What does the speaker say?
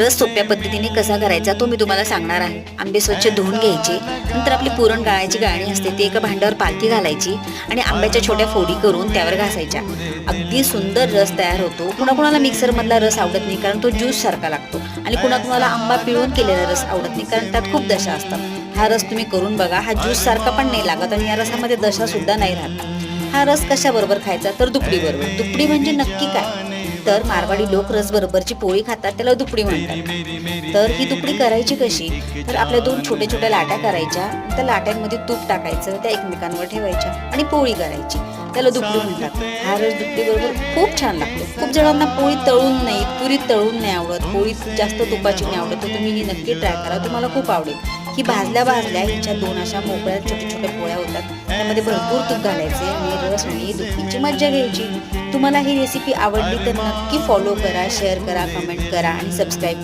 रस सोप्या पद्धतीने कसा करायचा तो मी तुम्हाला सांगणार आहे. आंबे स्वच्छ धुवून घ्यायचे, नंतर आपली पुरण गाळायची गाळणी असते ती एका भांड्यावर पालथी घालायची आणि आंब्याच्या छोट्या फोडी करून त्यावर घासायच्या. अगदी सुंदर रस तयार होतो. कुणाकुणाला मिक्सरमधला रस आवडत नाही कारण तो ज्यूस सारखा लागतो आणि कुणाकुणाला आंबा पिळून केलेला रस आवडत नाही कारण त्यात खूप दशा असतात. हा रस तुम्ही करून बघा. हा ज्यूस सारखा पण नाही लागत आणि या रसामध्ये दशा सुद्धा नाही राहत. हा रस कशाबरोबर खायचा तर दुपडी बरोबर. दुपडी म्हणजे नक्की काय तर मारवाडी लोक रस बरोबरची पोळी खातात, त्याला दुपडी म्हणतात. तर ही दुपडी करायची कशी तर आपल्या 2 छोट्या छोट्या लाट्या करायच्या, त्या लाट्यांमध्ये तूप टाकायचं, त्या एकमेकांवर ठेवायच्या आणि पोळी करायची, त्याला दुपडी म्हणतात. हा रस दुपडी बरोबर खूप छान लागतो. खूप जणांना पोळी तळून नाही, पुरी तळून नाही आवडत, पोळी जास्त तुपाची नाही आवडत, तर तुम्ही ही नक्की ट्राय करा, तुम्हाला खूप आवडेल. ही भाजल्या भाजल्या हिच्या 2 अशा मोकळ्या छोट्या छोट्या पोळ्या होतात. त्यामध्ये भरपूर तूप घालायचे आणि रस आणि दुपडीची मज्जा घ्यायची. तुम्हाला ही रेसिपी आवडली तर नक्की फॉलो करा, शेअर करा, कमेंट करा आणि सबस्क्राईब